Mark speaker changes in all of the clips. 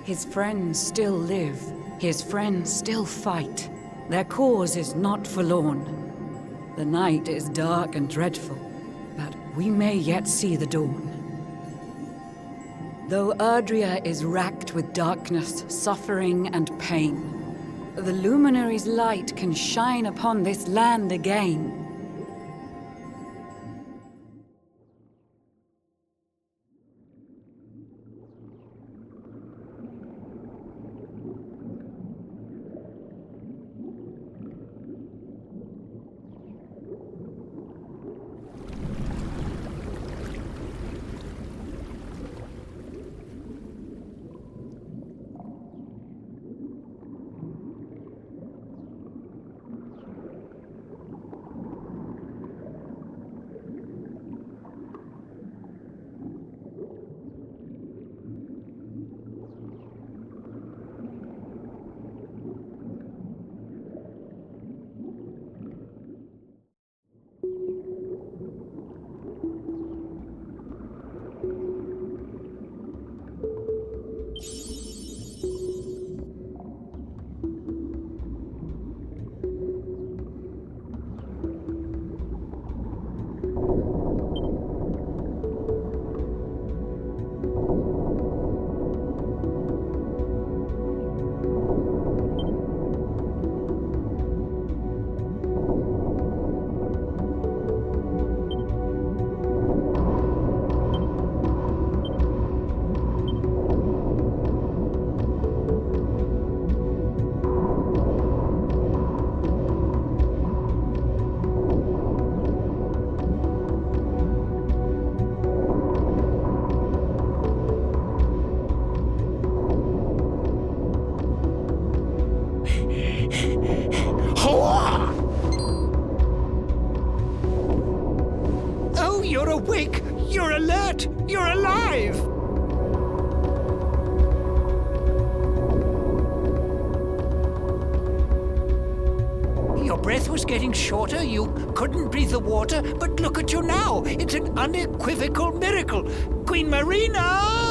Speaker 1: His friends still live. His friends still fight. Their cause is not forlorn. The night is dark and dreadful, but we may yet see the dawn. Though Erdrea is racked with darkness, suffering, and pain, the Luminary's light can shine upon this land again.
Speaker 2: Oh, you're awake! You're alert! You're alive! Your breath was getting shorter, you couldn't breathe the water, but look at you now! It's an unequivocal miracle! Queen Marina!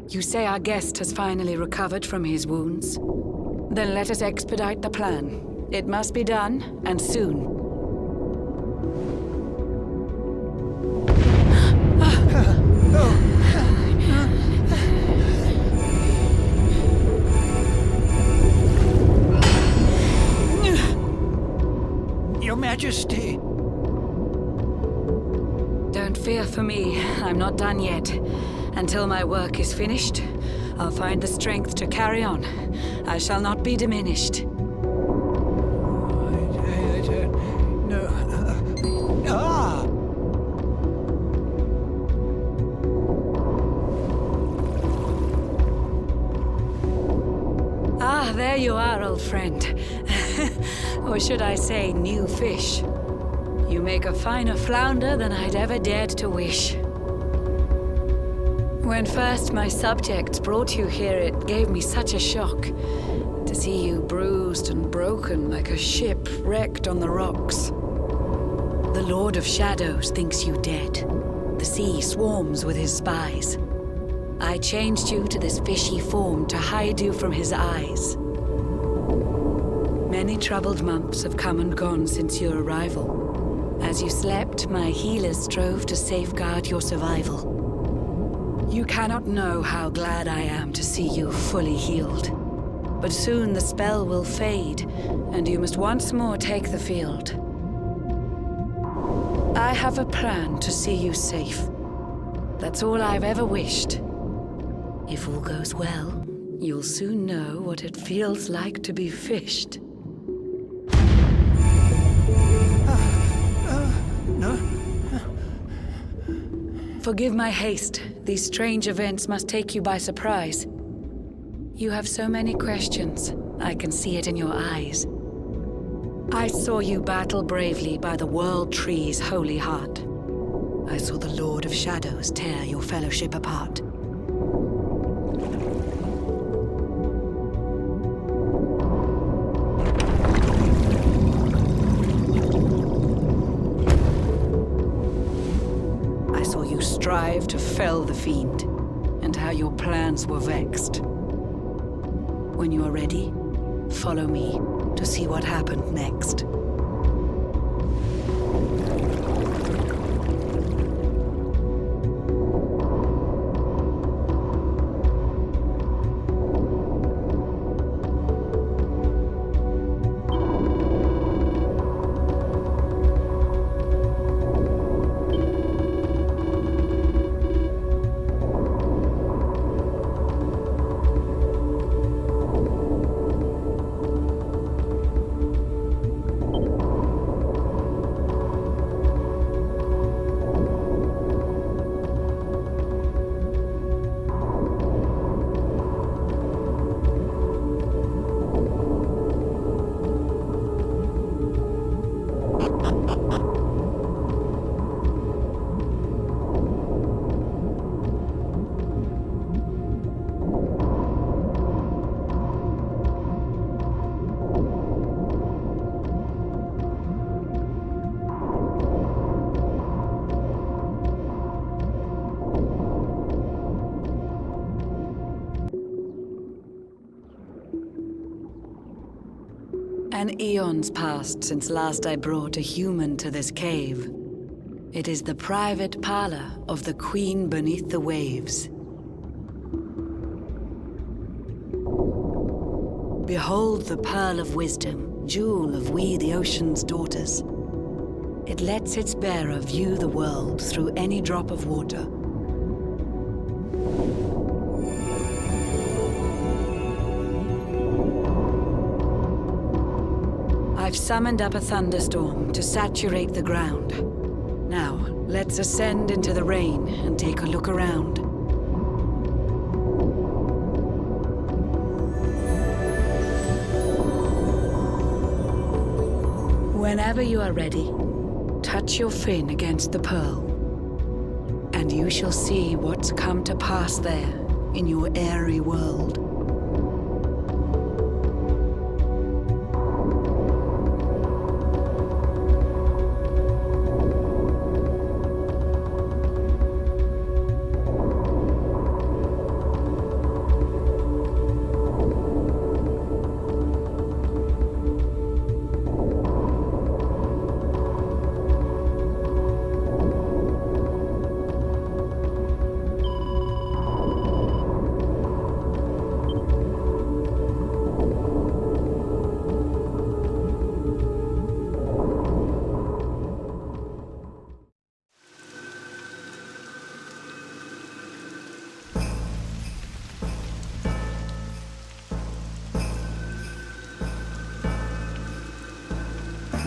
Speaker 1: You say our guest has finally recovered from his wounds? Then let us expedite the plan. It must be done, and soon.
Speaker 2: Your Majesty.
Speaker 1: Don't fear for me. I'm not done yet. Until my work is finished, I'll find the strength to carry on. I shall not be diminished.
Speaker 2: No. Ah!
Speaker 1: Ah, there you are, old friend. Or should I say, new fish. You make a finer flounder than I'd ever dared to wish. When first my subjects brought you here, it gave me such a shock to see you bruised and broken like a ship wrecked on the rocks. The Lord of Shadows thinks you dead. The sea swarms with his spies. I changed you to this fishy form to hide you from his eyes. Many troubled months have come and gone since your arrival. As you slept, my healers strove to safeguard your survival. You cannot know how glad I am to see you fully healed. But soon the spell will fade, and you must once more take the field. I have a plan to see you safe. That's all I've ever wished. If all goes well, you'll soon know what it feels like to be fished.
Speaker 2: No?
Speaker 1: Forgive my haste. These strange events must take you by surprise. You have so many questions. I can see it in your eyes. I saw you battle bravely by the World Tree's holy heart. I saw the Lord of Shadows tear your fellowship apart. Strive to fell the fiend, and how your plans were vexed. When you are ready, follow me to see what happened next. An eon's passed since last I brought a human to this cave. It is the private parlor of the Queen beneath the waves. Behold the pearl of wisdom, jewel of we the ocean's daughters. It lets its bearer view the world through any drop of water. I've summoned up a thunderstorm to saturate the ground. Now, let's ascend into the rain and take a look around. Whenever you are ready, touch your fin against the pearl, and you shall see what's come to pass there in your airy world.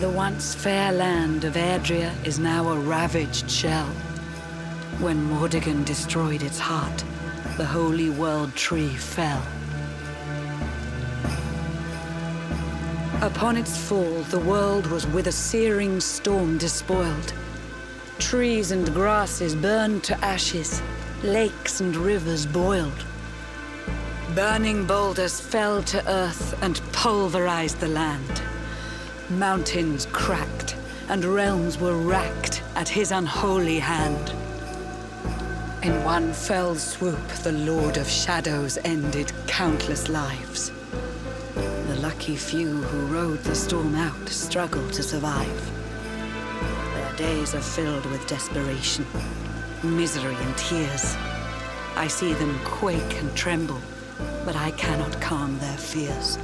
Speaker 1: The once fair land of Erdrea is now a ravaged shell. When Mordegon destroyed its heart, the holy world tree fell. Upon its fall, the world was with a searing storm despoiled. Trees and grasses burned to ashes, lakes and rivers boiled. Burning boulders fell to earth and pulverized the land. Mountains cracked, and realms were racked at his unholy hand. In one fell swoop, the Lord of Shadows ended countless lives. The lucky few who rode the storm out struggled to survive. Their days are filled with desperation, misery and tears. I see them quake and tremble, but I cannot calm their fears.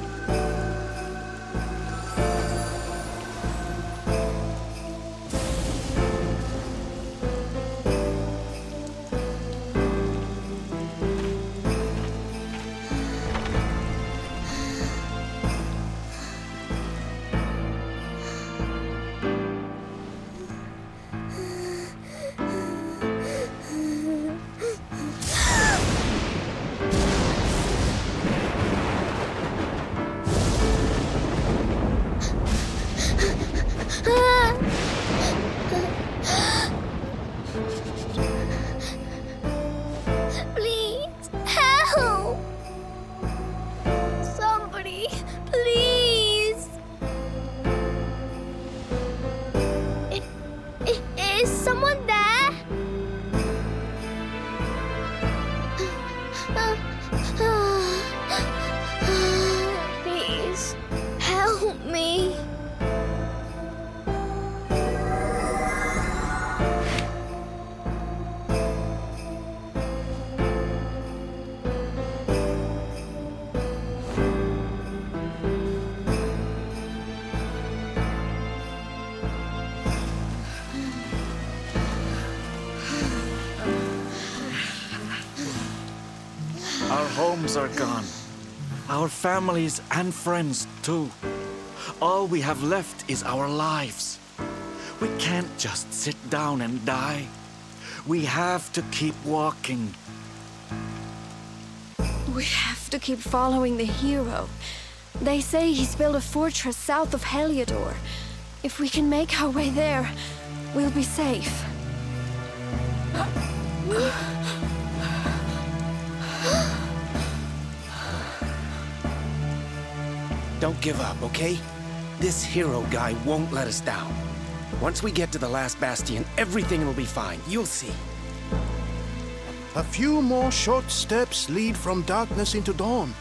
Speaker 3: Please, help! Somebody, please! Is someone there? Please, help me.
Speaker 4: Our homes are gone. Our families and friends, too. All we have left is our lives. We can't just sit down and die. We have to keep walking.
Speaker 5: We have to keep following the hero. They say he's built a fortress south of Heliodor. If we can make our way there, we'll be safe.
Speaker 6: Don't give up, okay? This hero guy won't let us down. Once we get to the last bastion, everything will be fine. You'll see.
Speaker 7: A few more short steps lead from darkness into dawn.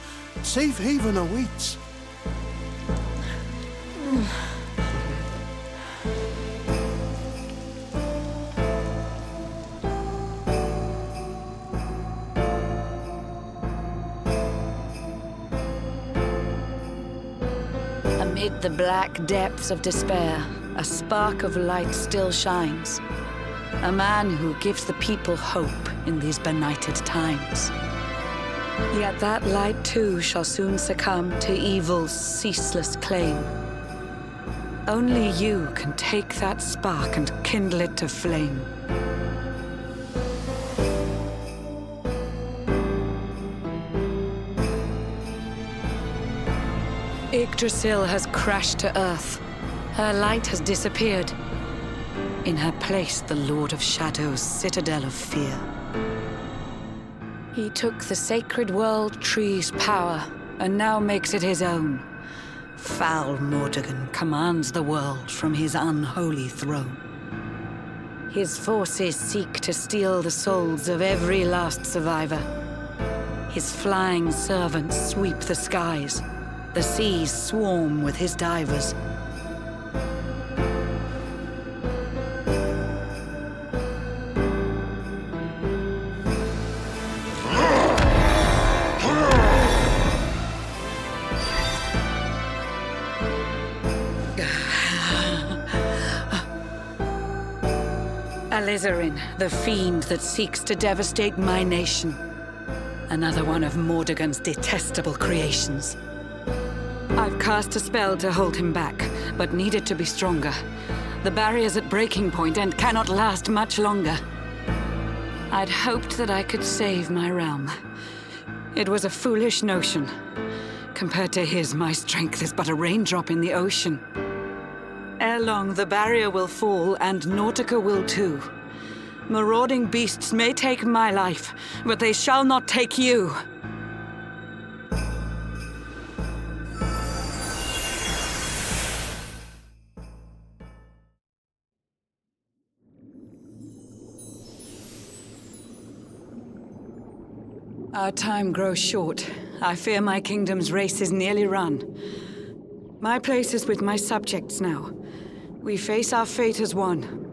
Speaker 7: Safe haven awaits.
Speaker 1: Amid the black depths of despair, a spark of light still shines. A man who gives the people hope in these benighted times. Yet that light too shall soon succumb to evil's ceaseless claim. Only you can take that spark and kindle it to flame. Yggdrasil has crashed to earth. Her light has disappeared. In her place, the Lord of Shadows' citadel of fear. He took the sacred world tree's power and now makes it his own. Foul Mordegon commands the world from his unholy throne. His forces seek to steal the souls of every last survivor. His flying servants sweep the skies. The seas swarm with his divers. Alizarin, the fiend that seeks to devastate my nation. Another one of Mordegon's detestable creations. I've cast a spell to hold him back, but needed to be stronger. The barrier's at breaking point and cannot last much longer. I'd hoped that I could save my realm. It was a foolish notion. Compared to his, my strength is but a raindrop in the ocean. Ere long, the barrier will fall, and Nautica will too. Marauding beasts may take my life, but they shall not take you. Our time grows short. I fear my kingdom's race is nearly run. My place is with my subjects now. We face our fate as one.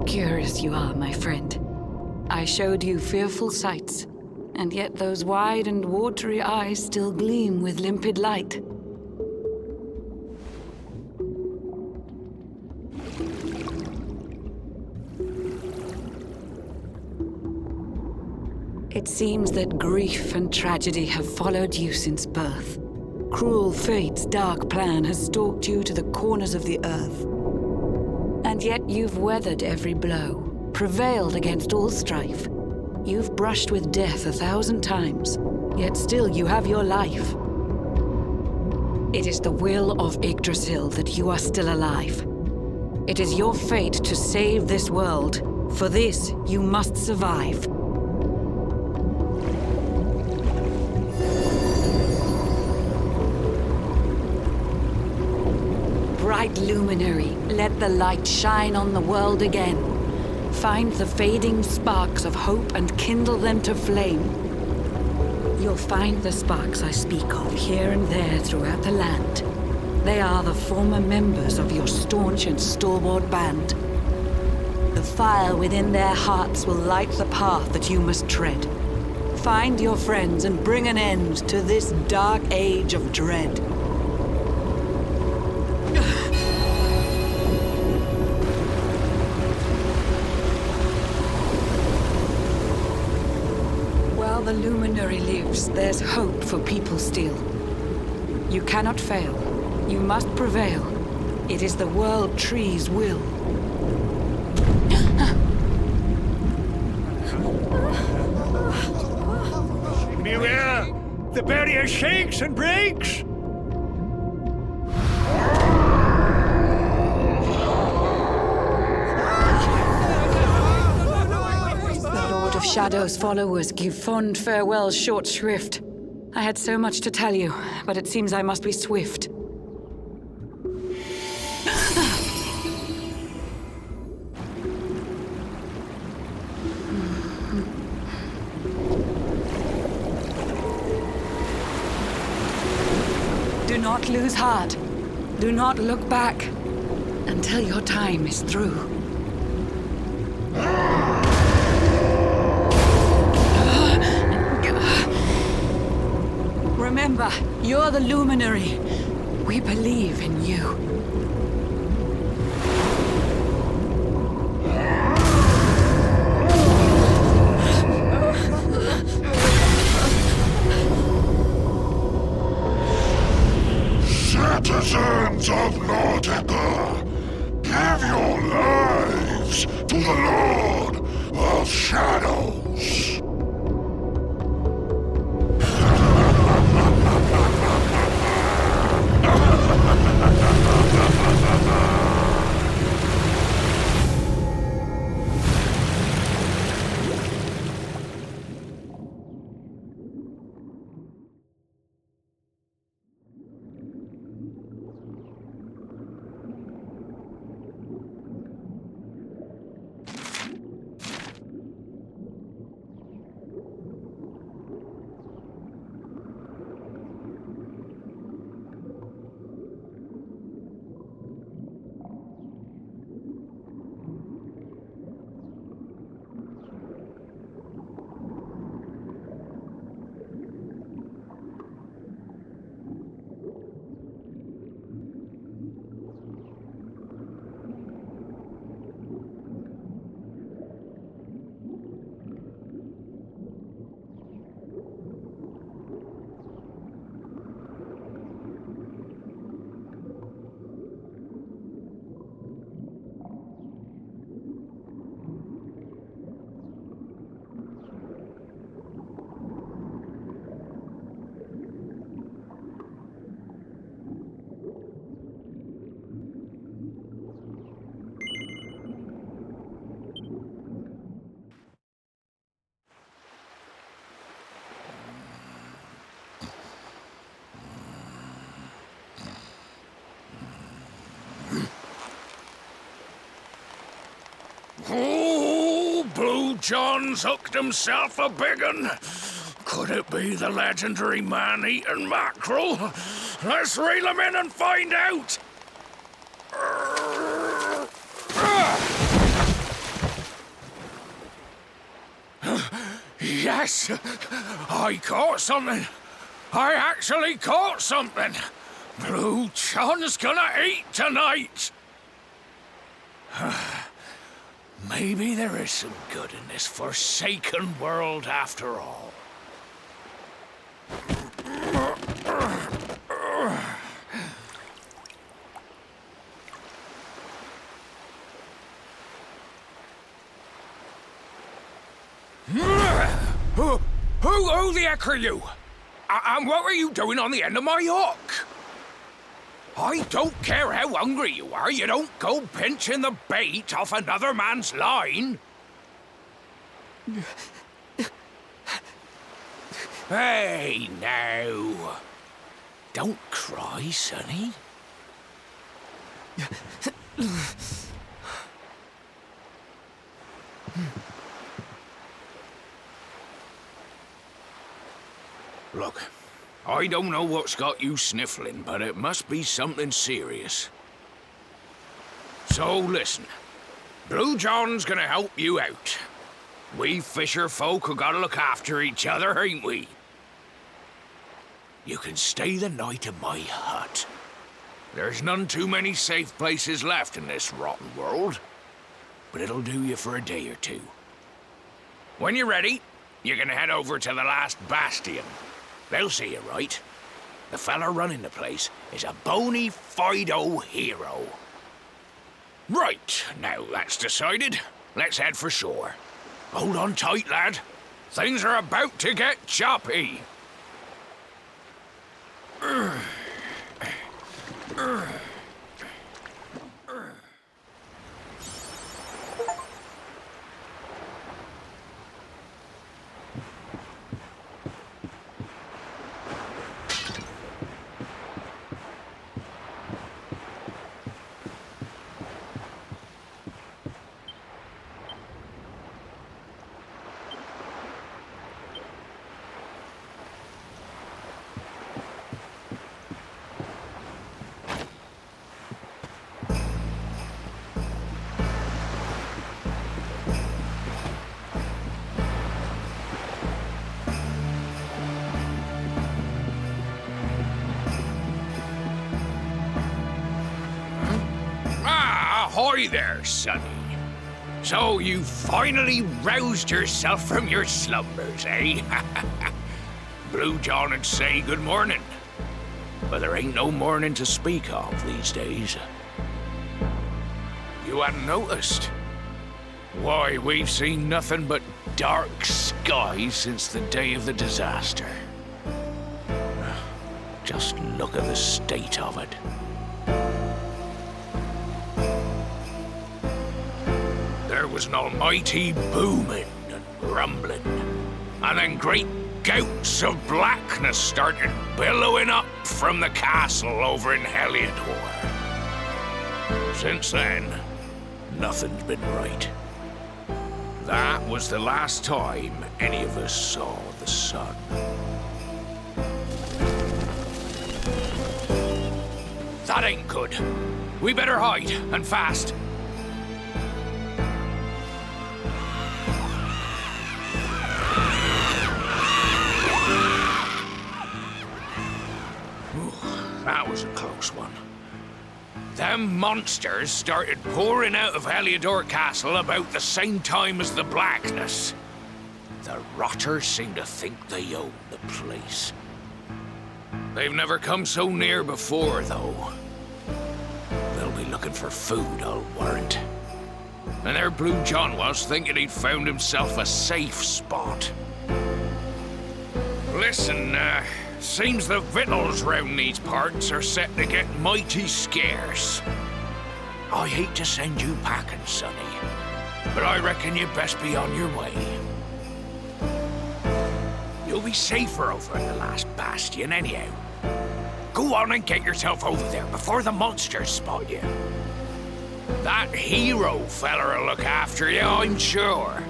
Speaker 1: Curious you are, my friend. I showed you fearful sights, and yet those wide and watery eyes still gleam with limpid light. It seems that grief and tragedy have followed you since birth. Cruel fate's dark plan has stalked you to the corners of the earth. And yet you've weathered every blow, prevailed against all strife. You've brushed with death 1,000 times, yet still you have your life. It is the will of Yggdrasil that you are still alive. It is your fate to save this world. For this, you must survive. Bright luminary, let the light shine on the world again. Find the fading sparks of hope and kindle them to flame. You'll find the sparks I speak of here and there throughout the land. They are the former members of your staunch and stalwart band. The fire within their hearts will light the path that you must tread. Find your friends and bring an end to this dark age of dread. While the luminary lives, there's hope for people still. You cannot fail. You must prevail. It is the World Tree's will.
Speaker 2: Beware! The barrier shakes and breaks!
Speaker 1: Of Shadow's followers give fond farewell short shrift. I had so much to tell you, but it seems I must be swift. not lose heart. Do not look back until your time is through. Remember, you're the luminary. We believe in you.
Speaker 8: Citizens of Nautica, give your lives to the Lord of Shadows.
Speaker 9: Oh, Blue John's hooked himself a big un. Could it be the legendary man-eating mackerel? Let's reel him in and find out. Yes, I caught something. I actually caught something. Blue John's gonna eat tonight. Maybe there is some good in this forsaken world after all. Who the heck are you? And what were you doing on the end of my hook? I don't care how hungry you are, you don't go pinching the bait off another man's line. Hey, now. Don't cry, sonny. Look, I don't know what's got you sniffling, but it must be something serious. So listen, Blue John's gonna help you out. We fisher folk have gotta look after each other, ain't we? You can stay the night in my hut. There's none too many safe places left in this rotten world, but it'll do you for a day or two. When you're ready, you're gonna head over to the last bastion. They'll see you right. The fella running the place is a bona fide hero. Right, now that's decided. Let's head for shore. Hold on tight, lad. Things are about to get choppy. Ahoy there, Sonny. So you finally roused yourself from your slumbers, eh? Blue John would say good morning. But there ain't no morning to speak of these days. You hadn't noticed? Why, we've seen nothing but dark skies since the day of the disaster. Just look at the state of it. There was an almighty booming and rumbling, and then great gouts of blackness started billowing up from the castle over in Heliodor. Since then, nothing's been right. That was the last time any of us saw the sun. That ain't good. We better hide, and fast. That was a close one. Them monsters started pouring out of Heliodor Castle about the same time as the blackness. The rotters seem to think they own the place. They've never come so near before, though. They'll be looking for food, I'll warrant. And there Blue John was, thinking he'd found himself a safe spot. Listen, seems the victuals round these parts are set to get mighty scarce. I hate to send you packing, Sonny, but I reckon you'd best be on your way. You'll be safer over at the last bastion anyhow. Go on and get yourself over there before the monsters spot you. That hero feller'll look after you, I'm sure.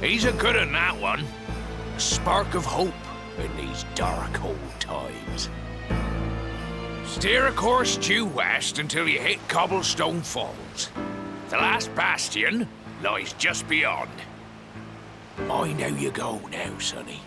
Speaker 9: He's a good un, that one. A spark of hope in these dark old times. Steer a course due west until you hit Cobblestone Falls. The last bastion lies just beyond. Mind how you go now, Sonny.